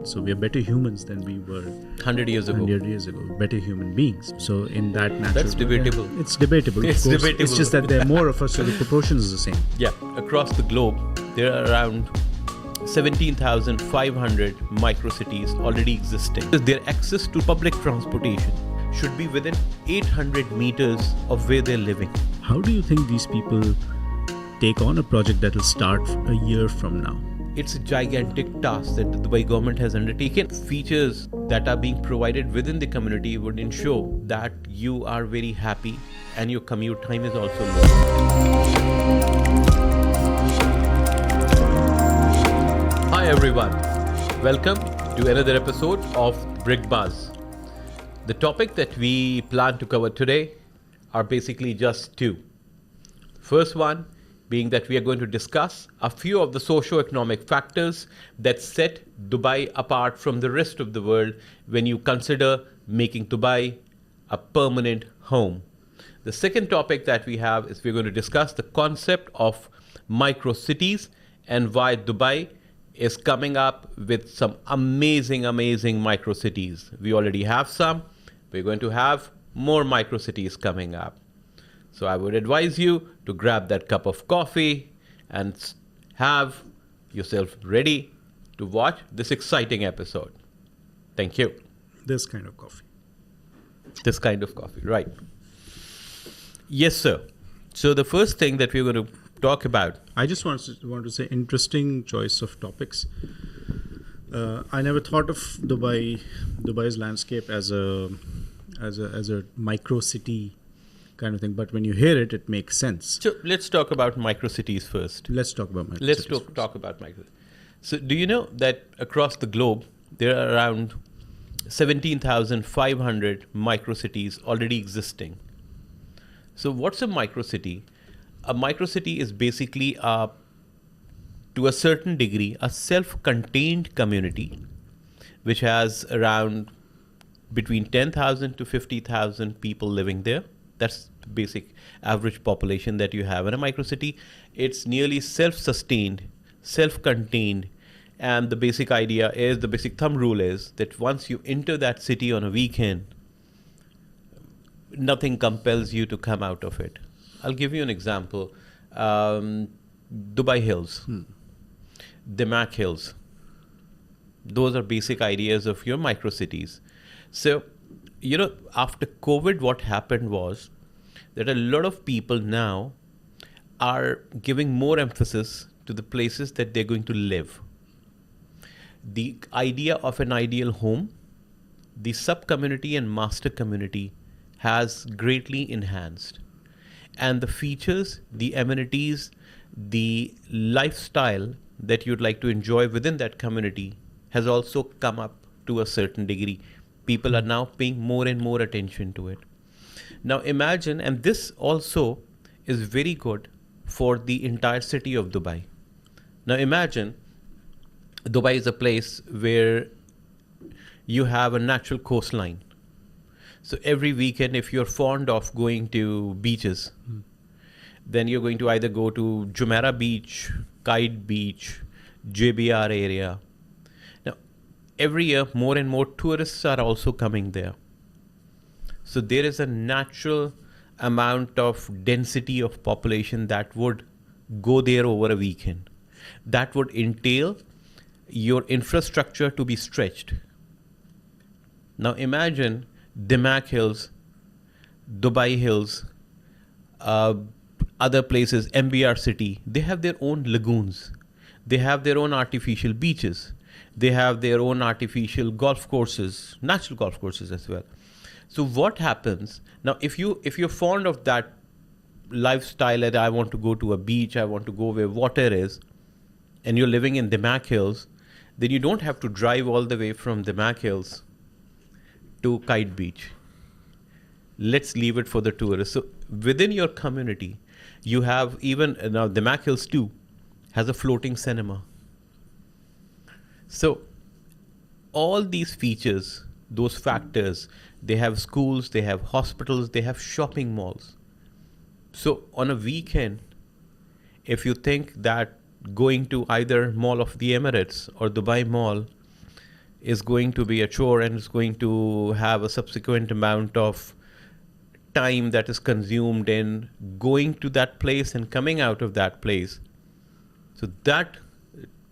So we are better humans than we were 100 years ago. 100 years ago. Better human beings. So in that natural... That's debatable. Yeah, it's debatable, of It's course. debatable. It's just that there are more of us, so the proportion is the same. Yeah, across the globe, there are around 17,500 microcities already existing. Their access to public transportation should be within 800 meters of where they're living. How do you think these people take on a project that will start a year from now? It's a gigantic task that the Dubai government has undertaken. Features that are being provided within the community would ensure that you are very happy and your commute time is also low. Hi everyone, welcome to another episode of Brick Buzz. The topic that we plan to cover today are basically just two. First one being that we are going to discuss a few of the socio-economic factors that set Dubai apart from the rest of the world when you consider making Dubai a permanent home. The second topic that we have is we're going to discuss the concept of microcities and why Dubai is coming up with some amazing microcities. We already have some. We're going to have more microcities coming up. So I would advise you to grab that cup of coffee and have yourself ready to watch this exciting episode. Thank you. This kind of coffee. This kind of coffee, right. Yes, sir. So the first thing that we're going to talk about. I just want to say interesting choice of topics. I never thought of Dubai's landscape as a micro city kind of thing, but when you hear it, it makes sense. So let's talk about microcities first. Let's talk about microcities. Let's talk about microcities. So do you know that across the globe there are around 17,500 microcities already existing? So what's a microcity? A microcity is basically to a certain degree, a self-contained community which has around between 10,000 to 50,000 people living there. That's the basic average population that you have in a microcity. It's nearly self-sustained, self-contained, and the basic idea is, the basic thumb rule is that once you enter that city on a weekend, nothing compels you to come out of it. I'll give you an example. Dubai Hills, Damac Hills. Those are basic ideas of your microcities. So, after COVID, what happened was that a lot of people now are giving more emphasis to the places that they're going to live. The idea of an ideal home, the sub-community and master community has greatly enhanced. And the features, the amenities, the lifestyle that you'd like to enjoy within that community has also come up to a certain degree. People are now paying more and more attention to it. Now imagine, and this also is very good for the entire city of Dubai. Now imagine, Dubai is a place where you have a natural coastline. So every weekend, if you're fond of going to beaches, then you're going to either go to Jumeirah Beach, Kite Beach, JBR area. Now, every year, more and more tourists are also coming there. So there is a natural amount of density of population that would go there over a weekend. That would entail your infrastructure to be stretched. Now imagine Damac Hills, Dubai Hills, other places, MBR City, they have their own lagoons. They have their own artificial beaches. They have their own artificial golf courses, natural golf courses as well. So what happens, now if you're fond of that lifestyle that I want to go to a beach, I want to go where water is, and you're living in Damac Hills, then you don't have to drive all the way from Damac Hills to Kite Beach. Let's leave it for the tourists. So within your community, you have even, now Damac Hills too has a floating cinema. So all these features, those factors, they have schools, they have hospitals, they have shopping malls. So on a weekend, if you think that going to either Mall of the Emirates or Dubai Mall is going to be a chore and is going to have a subsequent amount of time that is consumed in going to that place and coming out of that place. So that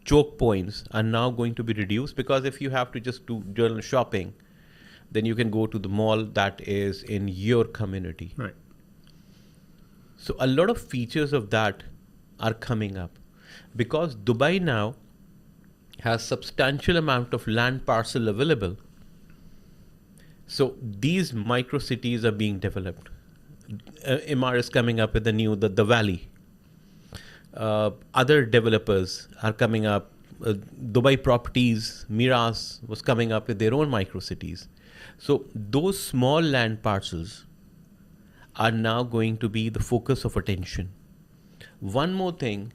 choke points are now going to be reduced, because if you have to just do journal shopping, then you can go to the mall that is in your community. Right. So a lot of features of that are coming up, because Dubai now has substantial amount of land parcel available. So these micro cities are being developed. Imar is coming up with the valley. Other developers are coming up. Dubai Properties, Miras was coming up with their own micro cities. So those small land parcels are now going to be the focus of attention. One more thing,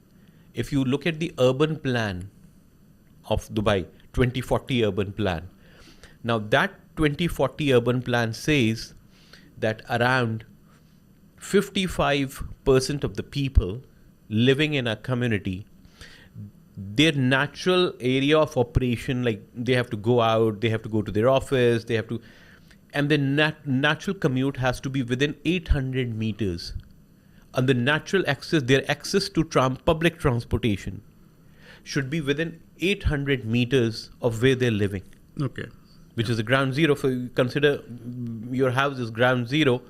if you look at the urban plan of Dubai, 2040 urban plan. Now that 2040 urban plan says that around 55% of the people living in a community, their natural area of operation, like they have to go out, they have to go to their office, they have to, and the natural commute has to be within 800 meters. And the natural access, their access to public transportation should be within 800 meters of where they're living. Okay. Which is the ground zero. For you consider your house is ground zero,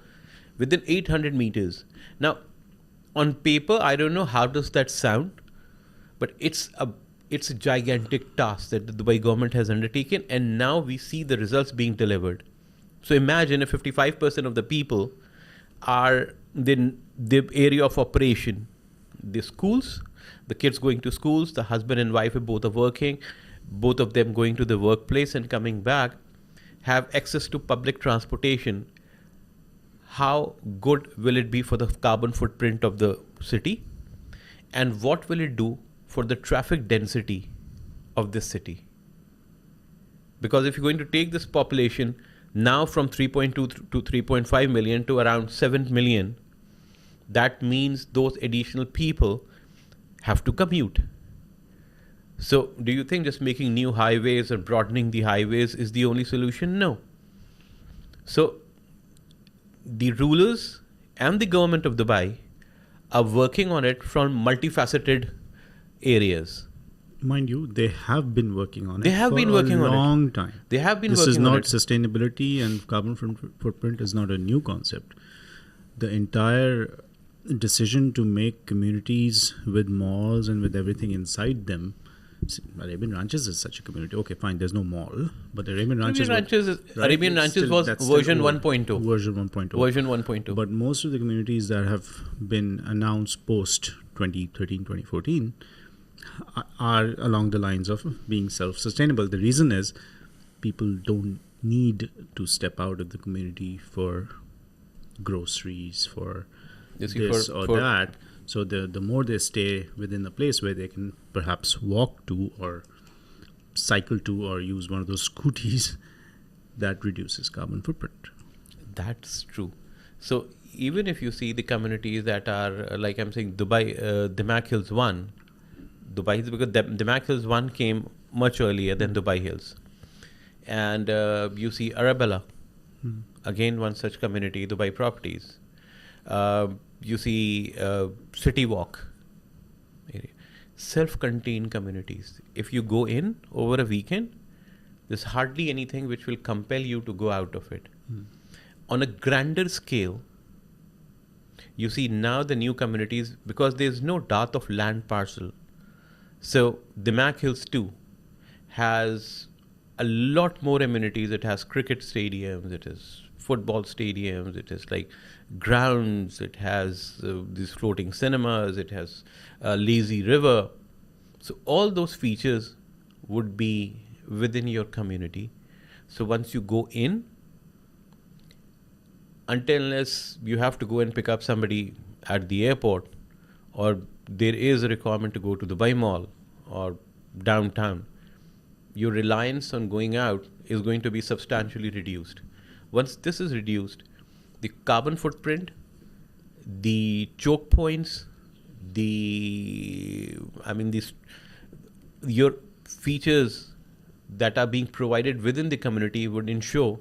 within 800 meters. Now, on paper, I don't know how does that sound, but it's a gigantic task that the Dubai government has undertaken, and now we see the results being delivered. So imagine if 55% of the people are the area of operation, the schools, the kids going to schools, the husband and wife both are working, both of them going to the workplace and coming back, have access to public transportation. How good will it be for the carbon footprint of the city? And what will it do for the traffic density of this city? Because if you're going to take this population now from 3.2 to 3.5 million to around 7 million, that means those additional people have to commute. So do you think just making new highways or broadening the highways is the only solution? No. So the rulers and the government of Dubai are working on it from multifaceted areas. Mind you, they have been working on it. They have been working on it for a long time. They have been This working is on not it. sustainability, and carbon footprint is not a new concept. The entire decision to make communities with malls and with everything inside them. Arabian Ranches is such a community. Okay, fine, there's no mall, but Arabian Ranches. Arabian Ranches was version 1.0. Version 1.0. Version 1.0. But most of the communities that have been announced post 2013, 2014 are along the lines of being self-sustainable. The reason is people don't need to step out of the community for groceries, for this or that. So the more they stay within a place where they can perhaps walk to or cycle to or use one of those scooties, that reduces carbon footprint. That's true. So even if you see the communities that are, like I'm saying, Dubai, Damac Hills 1, Dubai Hills, because Damac Hills 1 came much earlier than Dubai Hills. And you see Arabella, again one such community, Dubai Properties. You see City Walk area. Self-contained communities. If you go in over a weekend, there's hardly anything which will compel you to go out of it. On a grander scale, you see now the new communities, because there's no dearth of land parcel. So Damac Hills 2 has a lot more amenities. It has cricket stadiums, it has football stadiums, it has like grounds, it has these floating cinemas, it has a lazy river. So all those features would be within your community. So once you go in, unless you have to go and pick up somebody at the airport, or there is a requirement to go to the Dubai Mall or downtown, your reliance on going out is going to be substantially reduced. Once this is reduced, the carbon footprint, the choke points, your features that are being provided within the community would ensure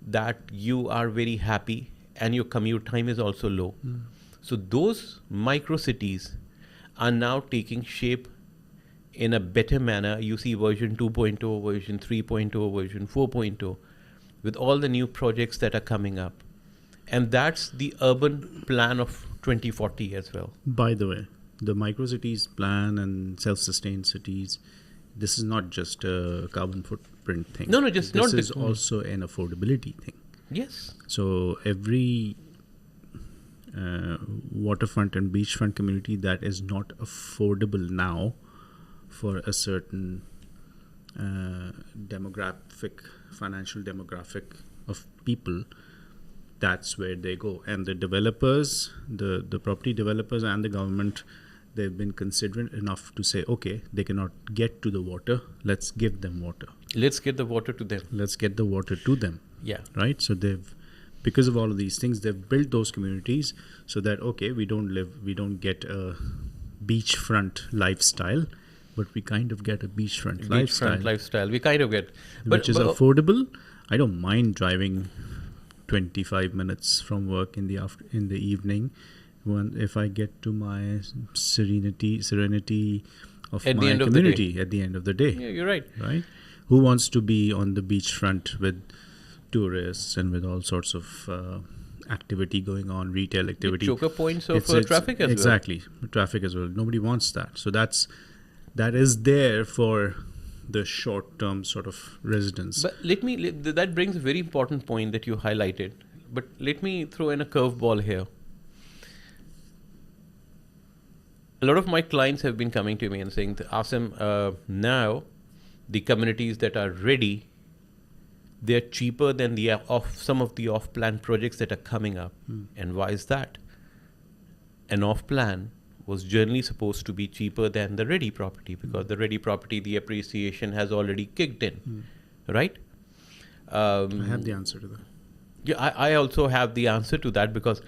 that you are very happy and your commute time is also low. So those micro cities are now taking shape in a better manner. You see version 2.0, version 3.0, version 4.0, with all the new projects that are coming up. And that's the urban plan of 2040 as well. By the way, the microcities plan and self-sustained cities, this is not just a carbon footprint thing. No, just this not. This is also an affordability thing. Yes. So every waterfront and beachfront community that is not affordable now for a certain financial demographic of people, that's where they go. And the developers, the property developers and the government, they've been considerate enough to say, okay, they cannot get to the water, let's give them water. Let's get the water to them. Let's get the water to them. Yeah. Right? So because of all of these things, they've built those communities so that, okay, we don't get a beachfront lifestyle, but we kind of get a beachfront lifestyle. We kind of get. Which is affordable. I don't mind driving 25 minutes from work in the evening if I get to my serenity of at my community at the end of the day. Yeah, you're right. Right? Who wants to be on the beachfront with tourists and with all sorts of activity going on, retail activity? The choker points of traffic as well. Exactly. Traffic as well. Nobody wants that. So that is there for the short-term sort of residents. But that brings a very important point that you highlighted. But let me throw in a curveball here. A lot of my clients have been coming to me and saying, Asim, now the communities that are ready, they're cheaper than some of the off-plan projects that are coming up. And why is that? An off-plan was generally supposed to be cheaper than the ready property, because the ready property, the appreciation has already kicked in, right? I have the answer to that. Yeah, I also have the answer to that, because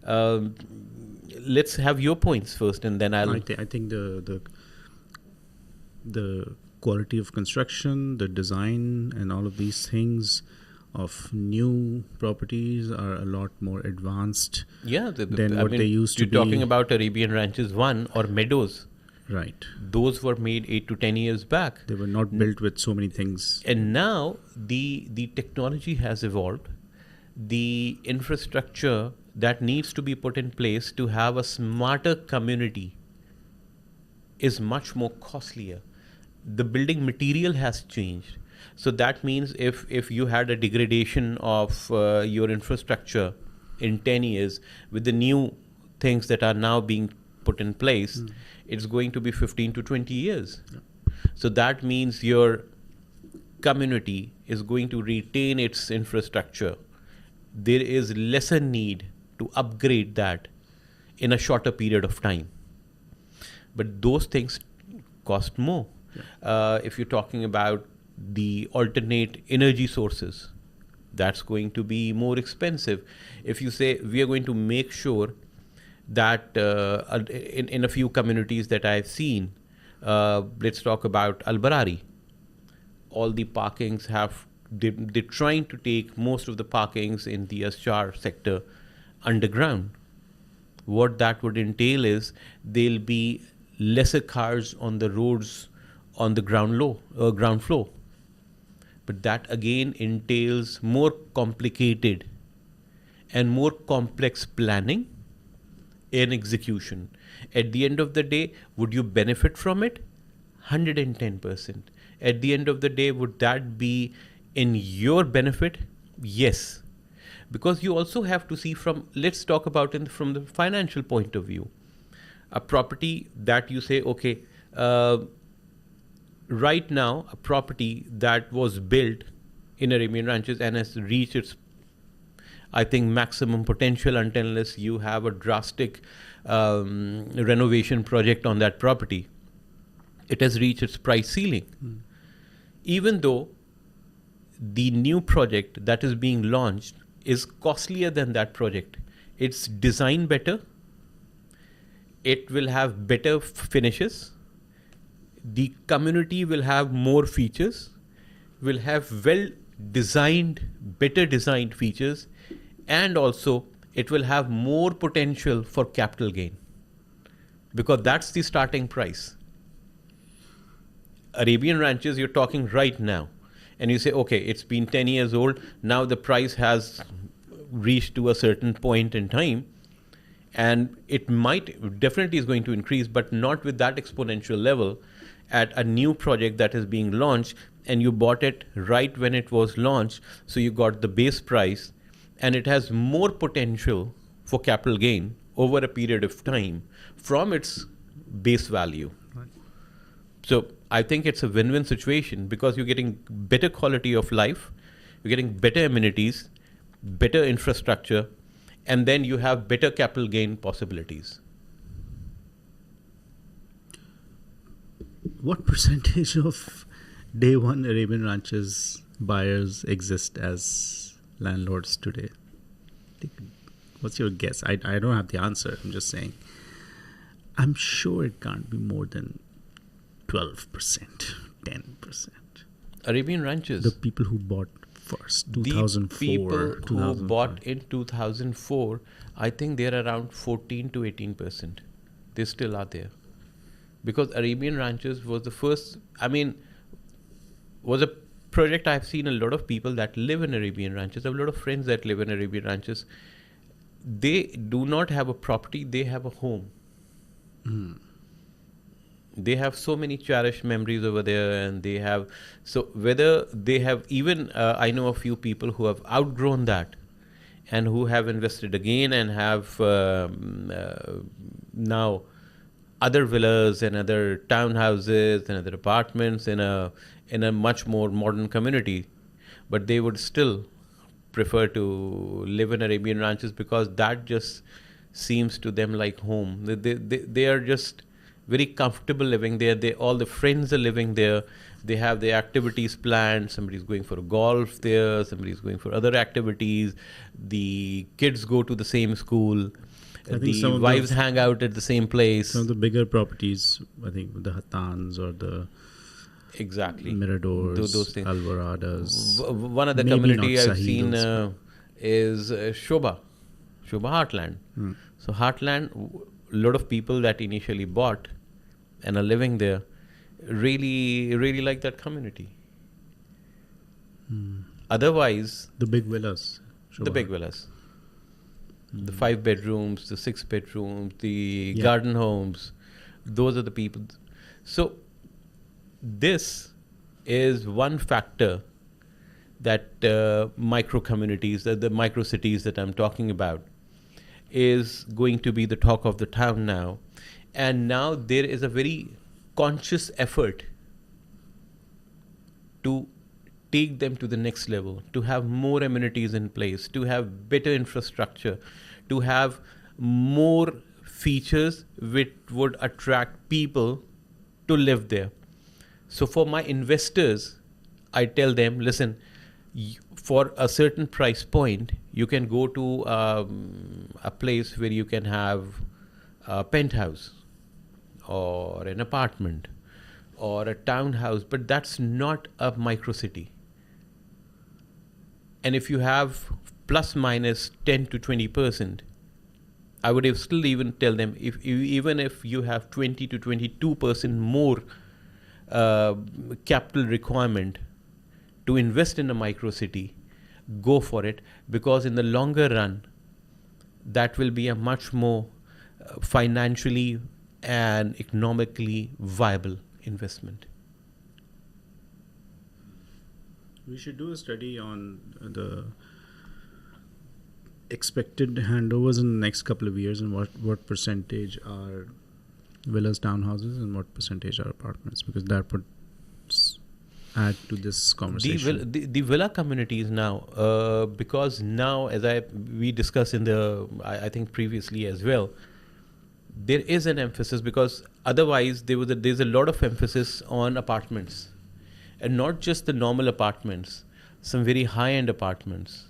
let's have your points first, and then I'll. I think the quality of construction, the design, and all of these things of new properties are a lot more advanced than what they used to be. You're talking about Arabian Ranches 1 or Meadows. Right. Those were made 8 to 10 years back. They were not built with so many things. And now the technology has evolved. The infrastructure that needs to be put in place to have a smarter community is much more costlier. The building material has changed. So that means if you had a degradation of your infrastructure in 10 years with the new things that are now being put in place, it's going to be 15 to 20 years. Yeah. So that means your community is going to retain its infrastructure. There is lesser need to upgrade that in a shorter period of time. But those things cost more. Yeah. If you're talking about the alternate energy sources, that's going to be more expensive. If you say we are going to make sure that in a few communities that I've seen, let's talk about Al-Barari, all the parkings they're trying to take most of the parkings in the Aschar sector underground. What that would entail is there'll be lesser cars on the roads on the ground floor. But that again entails more complicated and more complex planning and execution. At the end of the day, would you benefit from it? 110%. At the end of the day, would that be in your benefit? Yes. Because you also have to see let's talk about it from the financial point of view. A property that you say, okay, right now, a property that was built in Arabian Ranches and has reached its, I think, maximum potential unless you have a drastic renovation project on that property, it has reached its price ceiling. Even though the new project that is being launched is costlier than that project, it's designed better, it will have better finishes, the community will have more features, will have well designed, better designed features, and also it will have more potential for capital gain, because that's the starting price. Arabian ranches, you're talking right now, and you say, okay, it's been 10 years old, now the price has reached to a certain point in time, and it might definitely is going to increase, but not with that exponential level at a new project that is being launched, and you bought it right when it was launched, so you got the base price, and it has more potential for capital gain over a period of time from its base value. Right. So I think it's a win-win situation, because you're getting better quality of life, you're getting better amenities, better infrastructure, and then you have better capital gain possibilities. What percentage of day one Arabian ranches buyers exist as landlords today? What's your guess? I don't have the answer. I'm just saying. I'm sure it can't be more than 12%, 10%. Arabian ranches. The people who bought first, 2004. The people who 2005. bought in 2004, I think they're around 14 to 18%. They still are there. Because Arabian ranches was the first, was a project I've seen a lot of people that live in Arabian ranches. I have a lot of friends that live in Arabian ranches. They do not have a property, they have a home. They have so many cherished memories over there, and they have, so whether they have even, I know a few people who have outgrown that and who have invested again and have now other villas and other townhouses and other apartments in a much more modern community, but they would still prefer to live in Arabian ranches because that just seems to them like home. They are just very comfortable living there. All the friends are living there. They have their activities planned. Somebody's going for golf there. Somebody's going for other activities. The kids go to the same school. The wives hang out at the same place. Some of the bigger properties, I think the Hattans or the Miradors, those things. Alvaradas. One other community I've seen is Shobha Heartland. So Heartland, a lot of people that initially bought and are living there really, really like that community. Otherwise, the big villas. The big villas. The 5 bedrooms, the 6 bedrooms, the garden homes, those are the people. So this is one factor that micro communities, the micro cities that I'm talking about, is going to be the talk of the town now. And now there is a very conscious effort to take them to the next level, to have more amenities in place, to have better infrastructure, to have more features which would attract people to live there. So for my investors, I tell them, listen, for a certain price point, you can go to a place where you can have a penthouse or an apartment or a townhouse, but that's not a micro city. And if you have plus minus 10 to 20%, I would still even tell them, even if you have 20 to 22% more capital requirement to invest in a micro city, go for it, because in the longer run, that will be a much more financially and economically viable investment. We should do a study on the expected handovers in the next couple of years, and what percentage are villas, townhouses, and what percentage are apartments, because that would add to this conversation. The villa communities now, because now, as we discussed in I think previously as well, there is an emphasis, because otherwise there's a lot of emphasis on apartments, and not just the normal apartments, some very high-end apartments,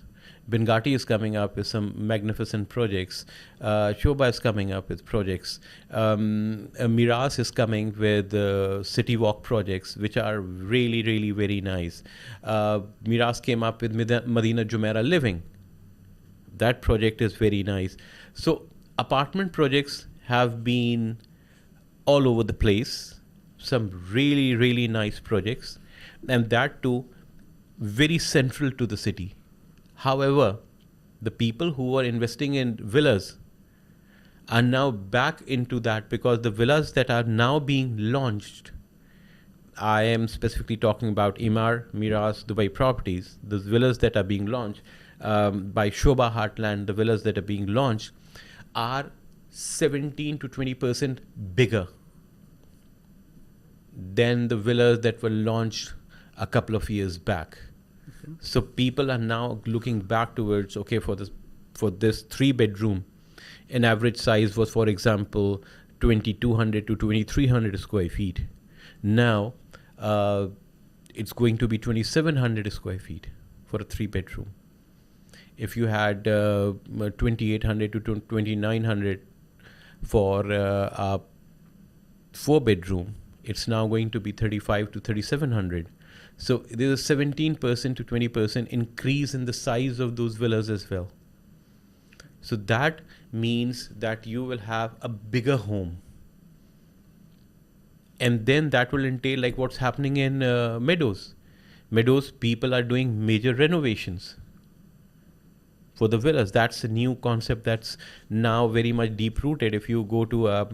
Bengati is coming up with some magnificent projects. Shobha is coming up with projects. Miras is coming with city walk projects, which are really, really very nice. Miras came up with Madina Jumeirah Living. That project is very nice. So apartment projects have been all over the place. Some really, really nice projects, and that too very central to the city. However, the people who are investing in villas are now back into that, because the villas that are now being launched, I am specifically talking about Emaar, Miras, Dubai properties, the villas that are being launched by Shobha Heartland, the villas that are being launched are 17 to 20% bigger than the villas that were launched a couple of years back. Okay. So people are now looking back towards, okay, for this 3-bedroom, an average size was, for example, 2200 to 2300 square feet. Now it's going to be 2700 square feet for a 3-bedroom. If you had 2800 to 2900 for a 4-bedroom, it's now going to be 35 to 3700. So there's a 17% to 20% increase in the size of those villas as well. So that means that you will have a bigger home. And then that will entail like what's happening in Meadows. Meadows, people are doing major renovations for the villas. That's a new concept that's now very much deep-rooted. If you go to a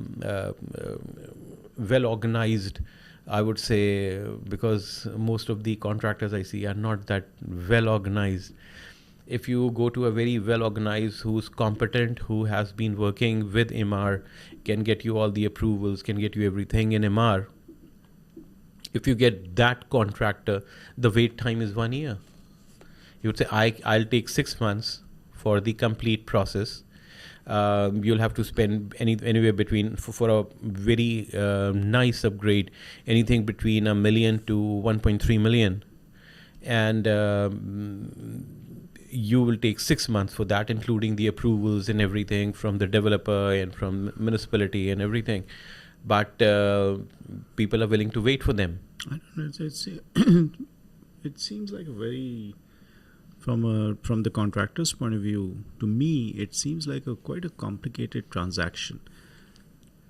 well-organized, I would say, because most of the contractors I see are not that well-organized. If you go to a very well-organized, who's competent, who has been working with Emaar, can get you all the approvals, can get you everything in Emaar. If you get that contractor, the wait time is 1 year. You would say, I'll take 6 months for the complete process. You'll have to spend anywhere between, for a very nice upgrade, anything between $1 million to 1.3 million. And you will take 6 months for that, including the approvals and everything from the developer and from municipality and everything. But people are willing to wait for them. I don't know. It seems like a very... From the contractor's point of view, to me, it seems like quite a complicated transaction.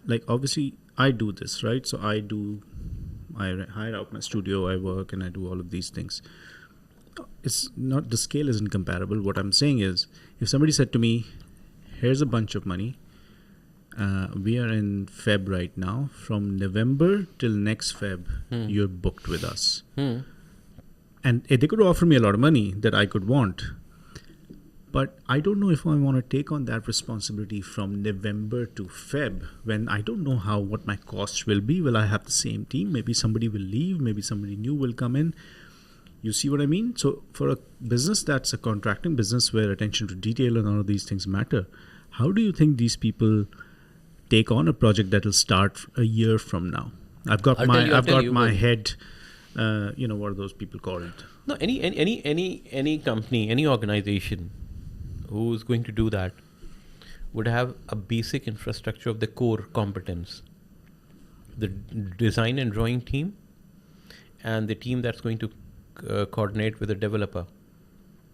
Like, obviously, I do this, right? So I hire out my studio, I work, and I do all of these things. It's not, the scale isn't comparable. What I'm saying is, if somebody said to me, here's a bunch of money, we are in Feb right now, from November till next Feb, you're booked with us. And they could offer me a lot of money that I could want. But I don't know if I want to take on that responsibility from November to Feb, when I don't know what my costs will be. Will I have the same team? Maybe somebody will leave. Maybe somebody new will come in. You see what I mean? So for a business that's a contracting business where attention to detail and all of these things matter, how do you think these people take on a project that will start a year from now? I've got my head... what are those people called? No, any company, any organization who's going to do that would have a basic infrastructure of the core competence. The design and drawing team and the team that's going to coordinate with the developer.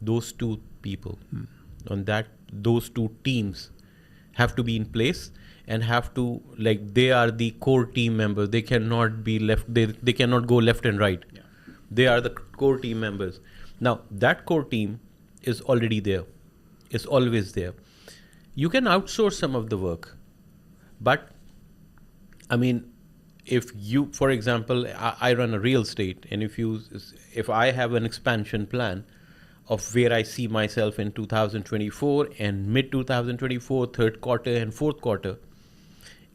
Those two people those two teams have to be in place and have to, they are the core team members. They cannot be left, they cannot go left and right. Yeah. They are the core team members. Now, that core team is already there. It's always there. You can outsource some of the work. But, I mean, if you, for example, I run a real estate, and if I have an expansion plan of where I see myself in 2024 and mid 2024, third quarter and fourth quarter,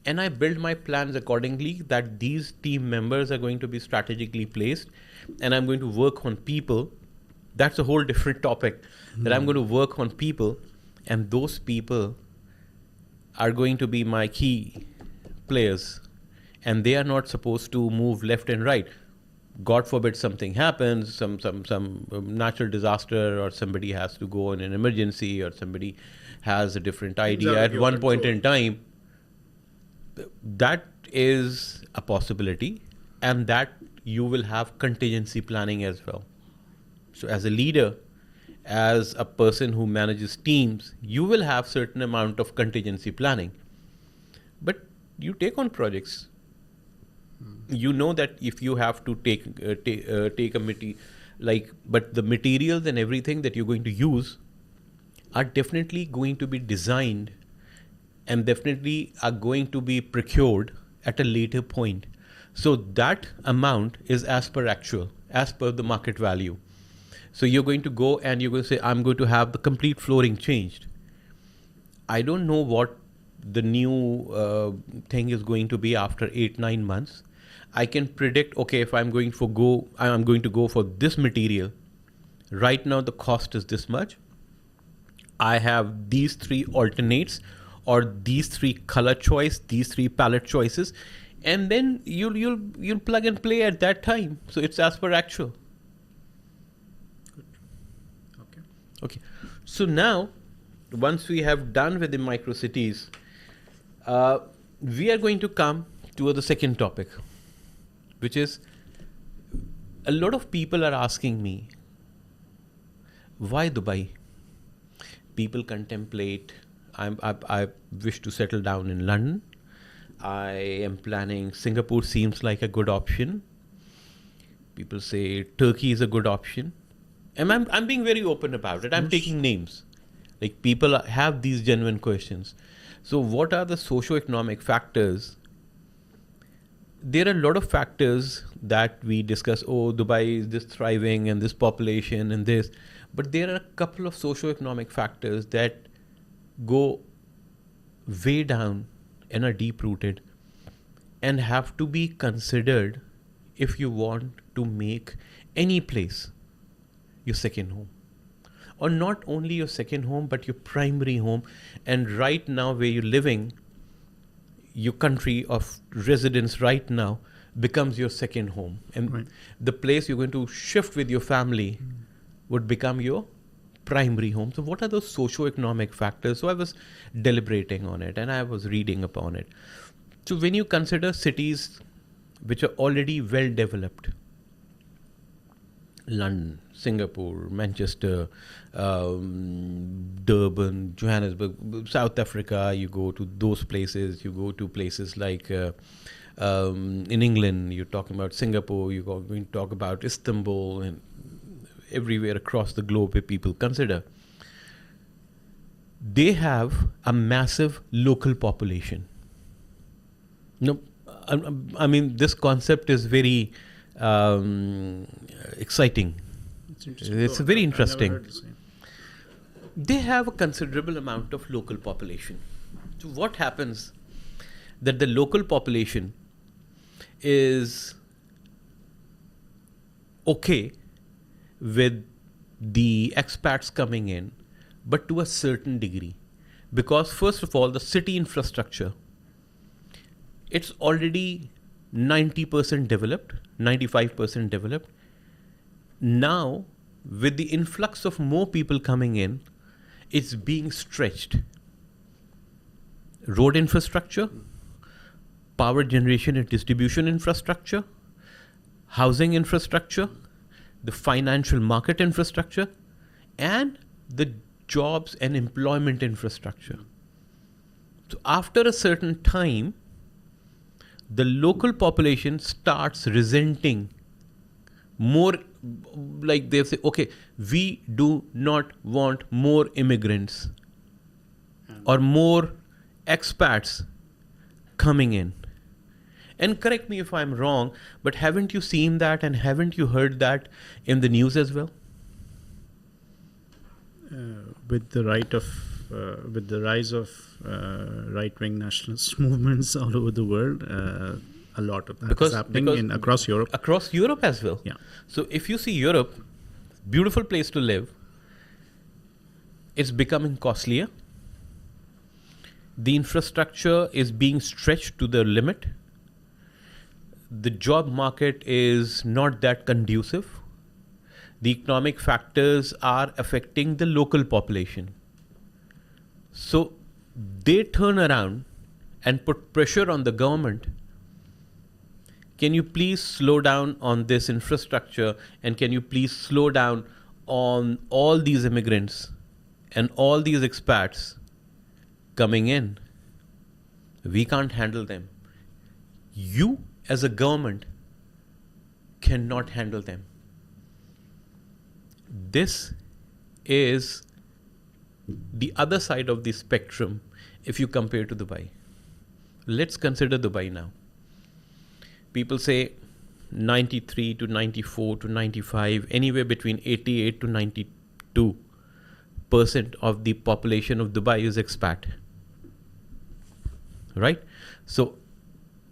and I build my plans accordingly that these team members are going to be strategically placed, and I'm going to work on people. That's a whole different topic. That I'm going to work on people, and those people are going to be my key players, and they are not supposed to move left and right. God forbid something happens, some natural disaster, or somebody has to go in an emergency, or somebody has a different Things idea out of at your one point in control. time. That is a possibility, and that you will have contingency planning as well. So as a leader, as a person who manages teams, you will have certain amount of contingency planning. But you take on projects. You know that if you have to take a but the materials and everything that you're going to use are definitely going to be designed and definitely are going to be procured at a later point. So that amount is as per actual, as per the market value. So you're going to go and you're going to say, I'm going to have the complete flooring changed. I don't know what the new thing is going to be after 8-9 months. I can predict, okay, if I'm going to go for this material. Right now the cost is this much. I have these 3 alternates, or these 3 color choice, these 3 palette choices, and then you'll plug and play at that time. So it's as per actual. Okay. So now, once we have done with the microcities, we are going to come to the second topic, which is a lot of people are asking me, why Dubai? People contemplate, I wish to settle down in London. I am planning, Singapore seems like a good option. People say Turkey is a good option. And I'm being very open about it. I'm taking names. Like, people have these genuine questions. So what are the socio-economic factors? There are a lot of factors that we discuss. Oh, Dubai is this thriving and this population and this. But there are a couple of socio-economic factors that go way down and are deep-rooted and have to be considered if you want to make any place your second home. Or not only your second home, but your primary home. And right now, where you're living, your country of residence right now becomes your second home. And the place you're going to shift with your family would become your primary home. So what are those socio-economic factors? So I was deliberating on it and I was reading upon it. So when you consider cities which are already well developed, London, Singapore, Manchester, Durban, Johannesburg, South Africa, you go to those places, you go to places like in England, you're talking about Singapore, you're going to talk about Istanbul, and everywhere across the globe where people consider. They have a massive local population. No, I mean, this concept is very exciting. It's very interesting. They have a considerable amount of local population. So what happens that the local population is okay with the expats coming in, but to a certain degree. Because first of all, the city infrastructure, it's already 90% developed, 95% developed. Now, with the influx of more people coming in, it's being stretched. Road infrastructure, power generation and distribution infrastructure, housing infrastructure, the financial market infrastructure, and the jobs and employment infrastructure. So after a certain time, the local population starts resenting more, like they say, okay, we do not want more immigrants or more expats coming in. And correct me if I'm wrong, but haven't you seen that and haven't you heard that in the news as well? With the rise of right-wing nationalist movements all over the world, a lot of that is happening across Europe. Across Europe as well. Yeah. So if you see Europe, beautiful place to live, it's becoming costlier. The infrastructure is being stretched to the limit. the job market is not that conducive. The economic factors are affecting the local population. So they turn around and put pressure on the government. Can you please slow down on this infrastructure, and can you please slow down on all these immigrants and all these expats coming in? We can't handle them. You as a government cannot handle them. This is the other side of the spectrum if you compare to Dubai. Let's consider Dubai now. People say 93 to 94 to 95, anywhere between 88 to 92% of the population of Dubai is expat. Right? So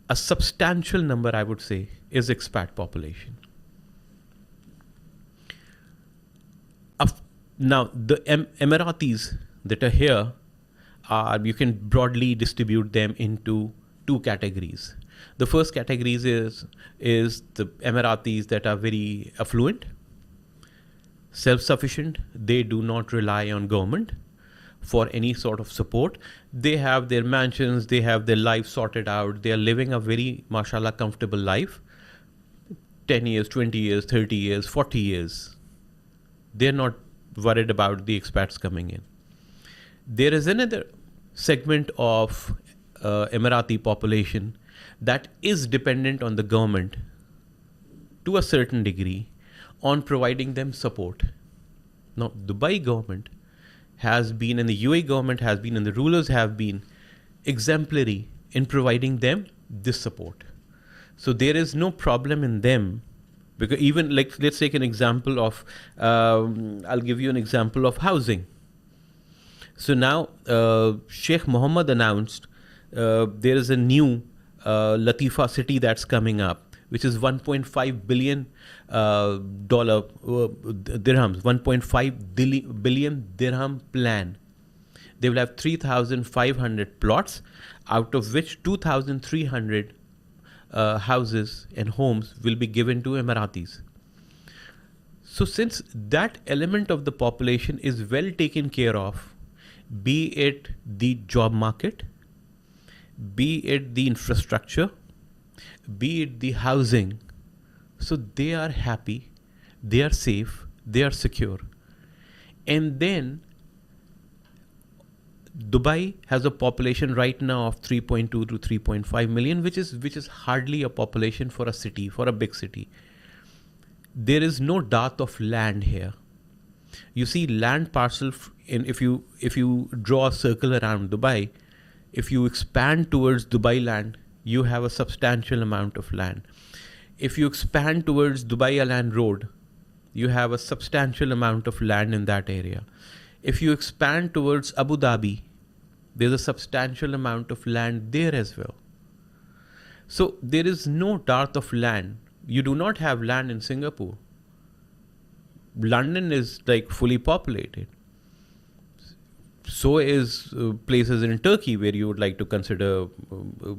a substantial number, I would say, is expat population. Now, the Emiratis that are here you can broadly distribute them into two categories. The first category is the Emiratis that are very affluent, self-sufficient. They do not rely on government for any sort of support. They have their mansions, they have their life sorted out. They are living a very, mashallah, comfortable life. 10 years, 20 years, 30 years, 40 years. They're not worried about the expats coming in. There is another segment of Emirati population that is dependent on the government to a certain degree on providing them support. Now, Dubai government has been, and the UAE government has been, and the rulers have been exemplary in providing them this support. So there is no problem in them. Because even like, let's take an example of, I'll give you an example of housing. So now Sheikh Mohammed announced there is a new Latifa city that's coming up, which is $1.5 billion dirhams, 1.5 billion dirham plan. They will have 3,500 plots, out of which 2,300 houses and homes will be given to Emiratis. So since that element of the population is well taken care of, be it the job market, be it the infrastructure, be it the housing, so they are happy, they are safe, they are secure. And then Dubai has a population right now of 3.2 to 3.5 million, which is hardly a population for a city, for a big city. There is no dearth of land here. You see land parcel, if you draw a circle around Dubai, if you expand towards Dubai land, you have a substantial amount of land. If you expand towards Dubai Alan Road, you have a substantial amount of land in that area. If you expand towards Abu Dhabi, there's a substantial amount of land there as well. So there is no dearth of land. You do not have land in Singapore. London is like fully populated. So is places in Turkey where you would like to consider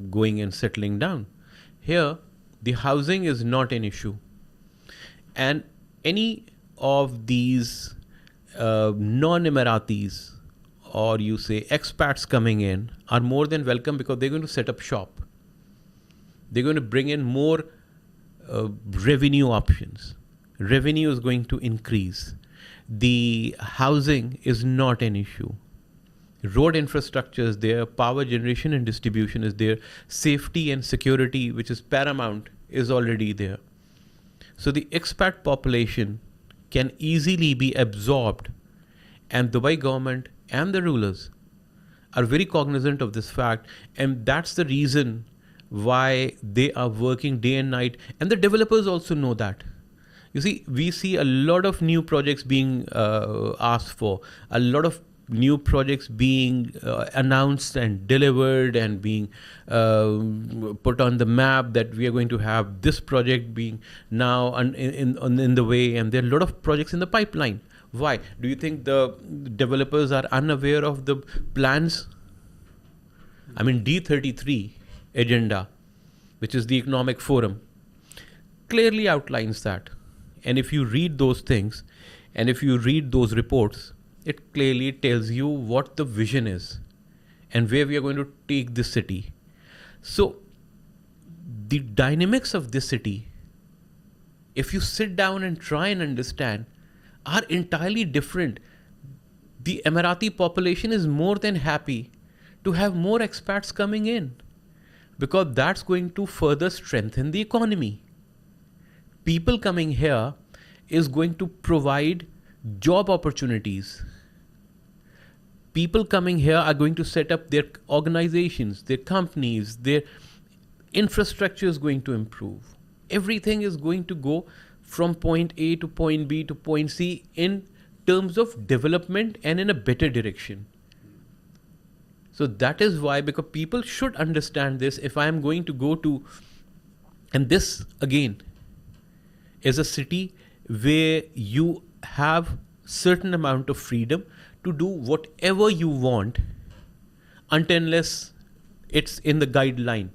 going and settling down. Here, the housing is not an issue. And any of these non-Emiratis, or you say expats coming in, are more than welcome, because they're going to set up shop. They're going to bring in more revenue options. Revenue is going to increase. The housing is not an issue. Road infrastructure is there, power generation and distribution is there, safety and security, which is paramount, is already there. So the expat population can easily be absorbed, and Dubai government and the rulers are very cognizant of this fact, and that's the reason why they are working day and night, and the developers also know that. You see, we see a lot of new projects being asked for, a lot of new projects being announced and delivered and being put on the map, that we are going to have this project being now in the way, and there are a lot of projects in the pipeline. Why? Do you think the developers are unaware of the plans? I mean, D33 agenda, which is the economic forum, clearly outlines that. And if you read those things, and if you read those reports, it clearly tells you what the vision is and where we are going to take this city. So the dynamics of this city, if you sit down and try and understand, are entirely different. The Emirati population is more than happy to have more expats coming in, because that's going to further strengthen the economy. People coming here is going to provide job opportunities. People coming here are going to set up their organizations, their companies, their infrastructure is going to improve. Everything is going to go from point A to point B to point C in terms of development and in a better direction. So that is why, because people should understand this, if I am going to go to, and this again is a city where you have certain amount of freedom to do whatever you want unless it's in the guideline.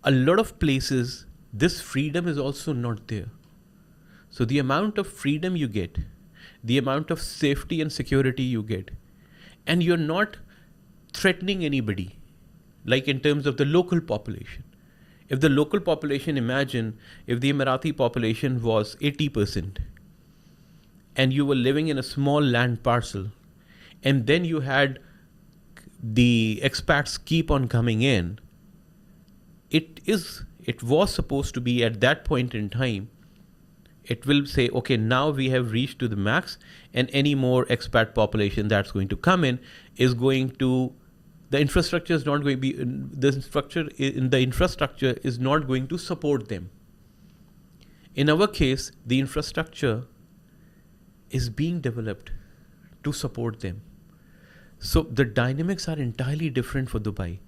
A lot of places, this freedom is also not there. So the amount of freedom you get, the amount of safety and security you get, and you're not threatening anybody, like in terms of the local population. If the local population, imagine if the Emirati population was 80% and you were living in a small land parcel, and then you had the expats keep on coming in, it was supposed to be at that point in time, it will say, okay, now we have reached to the max, and any more expat population that's going to come in is going to, the infrastructure is not going to be, the infrastructure is not going to support them. In our case, the infrastructure is being developed to support them. So the dynamics are entirely different for Dubai.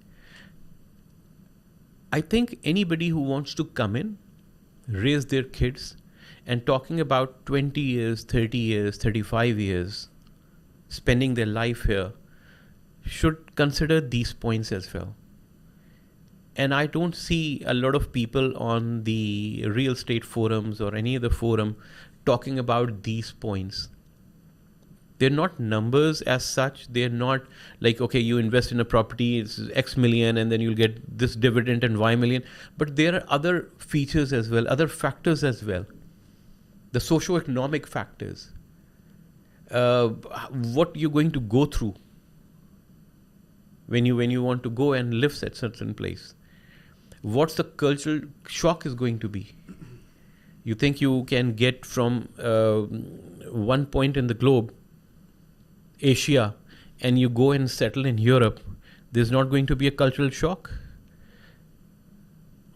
I think anybody who wants to come in, raise their kids, and talking about 20 years, 30 years, 35 years, spending their life here, should consider these points as well. And I don't see a lot of people on the real estate forums or any other forum talking about these points. They're not numbers as such. They're not like, okay, you invest in a property, it's X million, and then you'll get this dividend and Y million. But there are other features as well, other factors as well. The socio-economic factors. What you're going to go through when you want to go and live at a certain place. What's the cultural shock is going to be? You think you can get from one point in the globe, Asia, and you go and settle in Europe, there's not going to be a cultural shock.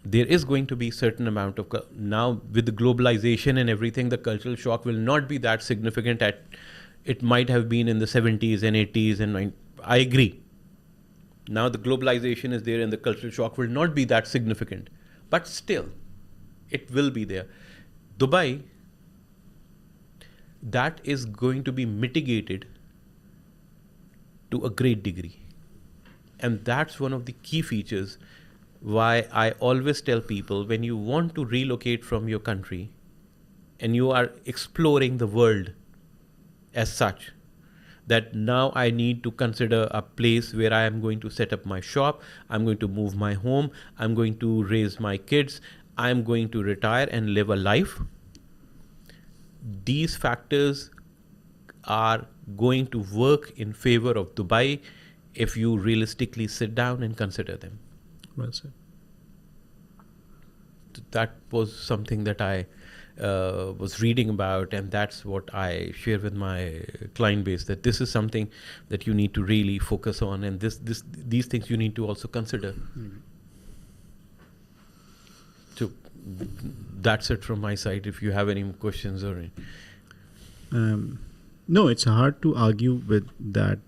There is going to be certain amount of, now with the globalization and everything, the cultural shock will not be that significant at, it might have been in the 70s and 80s and 90s. I agree. Now the globalization is there and the cultural shock will not be that significant, but still it will be there. Dubai, that is going to be mitigated to a great degree. And that's one of the key features why I always tell people, when you want to relocate from your country and you are exploring the world as such, that now I need to consider a place where I am going to set up my shop, I'm going to move my home, I'm going to raise my kids, I'm going to retire and live a life. These factors are going to work in favor of Dubai if you realistically sit down and consider them. Well said. That was something that I was reading about, and that's what I share with my client base, that this is something that you need to really focus on, and these things you need to also consider. Mm-hmm. So that's it from my side. If you have any questions or any. No, it's hard to argue with that.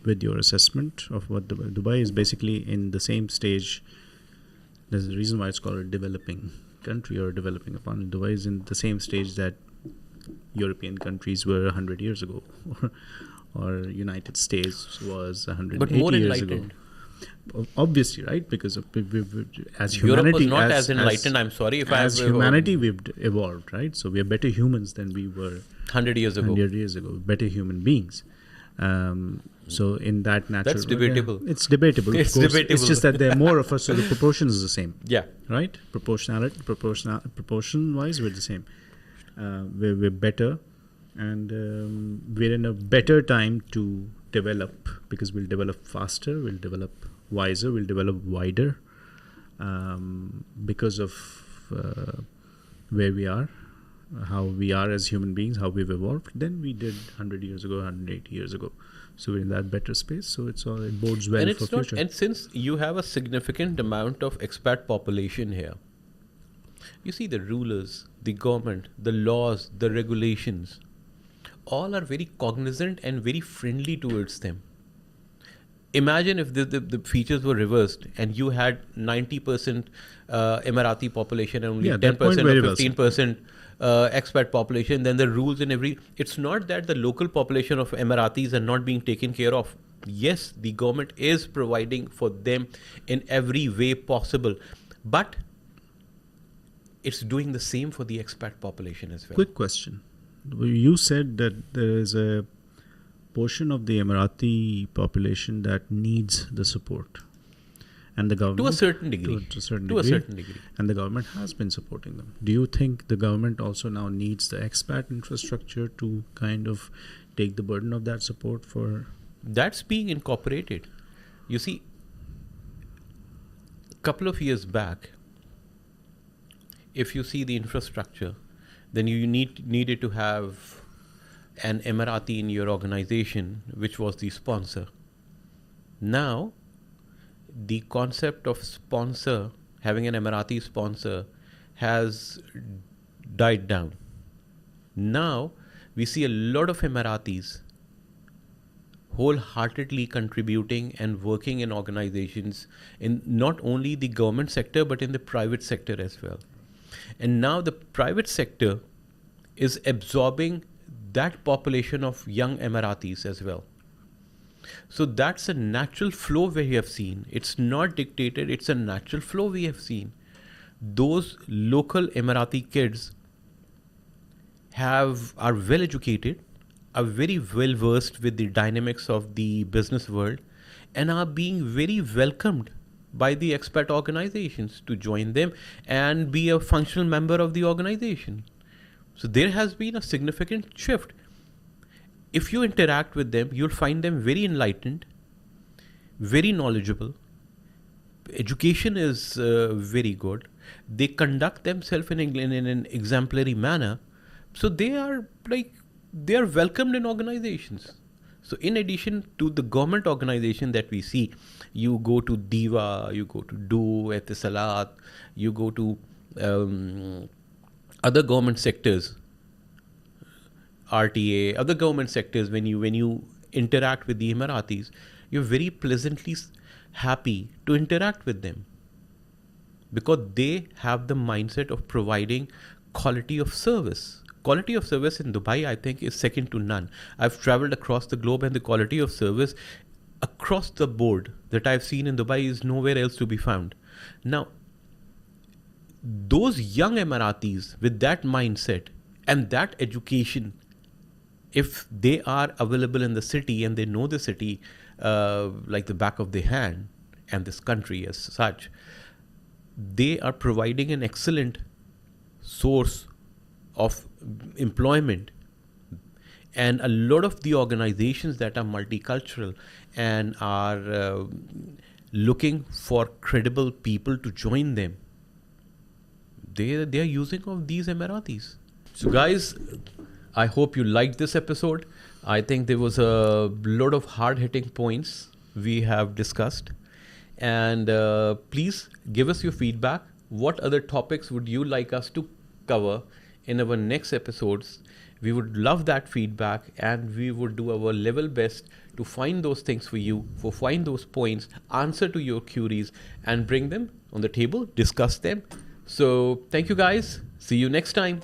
With your assessment of what Dubai is basically in the same stage. There's a reason why it's called a developing country or a developing economy. Dubai is in the same stage that European countries were 100 years ago, or United States was 180 years ago. Obviously, right? Because as Europe humanity, was not as enlightened. I'm sorry if as humanity, we've evolved, right? So we are better humans than we were 100 years ago. 100 years ago. Better human beings. So in that natural, That's debatable. It's debatable. It's of course. debatable. It's just that there are more of us, so the proportion is the same. Yeah. Right? Proportion wise, we're the same. We're better, and we're in a better time to develop, because we'll develop faster, we'll develop wiser, we'll develop wider, because of where we are, how we are as human beings, how we've evolved than we did 100 years ago, 180 years ago. So we're in that better space. So it bodes well for future. And since you have a significant amount of expat population here, you see the rulers, the government, the laws, the regulations, all are very cognizant and very friendly towards them. Imagine if the features were reversed and you had 90% Emirati population and only 10% or 15% expat population, then the rules in it's not that the local population of Emiratis are not being taken care of. Yes, the government is providing for them in every way possible, but it's doing the same for the expat population as well. Quick question. You said that there is a portion of the Emirati population that needs the support, and the government to a certain degree, and the government has been supporting them. Do you think the government also now needs the expat infrastructure to kind of take the burden of that support? For that's being incorporated. You see, a couple of years back, if you see the infrastructure, then you needed to have an Emirati in your organization, which was the sponsor. Now, the concept of having an Emirati sponsor, has died down. Now, we see a lot of Emiratis wholeheartedly contributing and working in organizations in not only the government sector, but in the private sector as well. And now the private sector is absorbing that population of young Emiratis as well. So that's a natural flow we have seen. It's not dictated, it's a natural flow we have seen. Those local Emirati kids are well educated, are very well versed with the dynamics of the business world, and are being very welcomed by the expat organizations to join them and be a functional member of the organization. So there has been a significant shift. If you interact with them, you'll find them very enlightened, very knowledgeable. Education is very good. They conduct themselves in an exemplary manner. So they are welcomed in organizations. So in addition to the government organization that we see, you go to Diva, you go to Do, Etisalat, you go to other government sectors, RTA, other government sectors, when you interact with the Emiratis, you're very pleasantly happy to interact with them, because they have the mindset of providing quality of service. Quality of service in Dubai, I think, is second to none. I've traveled across the globe, and the quality of service across the board that I've seen in Dubai is nowhere else to be found. Now, those young Emiratis with that mindset and that education, if they are available in the city and they know the city like the back of their hand and this country as such, they are providing an excellent source of employment. And a lot of the organizations that are multicultural and are looking for credible people to join them, they are using of these Emiratis. So guys, I hope you liked this episode. I think there was a lot of hard-hitting points we have discussed. And please give us your feedback. What other topics would you like us to cover in our next episodes? We would love that feedback, and we would do our level best to find those things for you, find those points, answer to your queries, and bring them on the table, discuss them. So thank you guys. See you next time.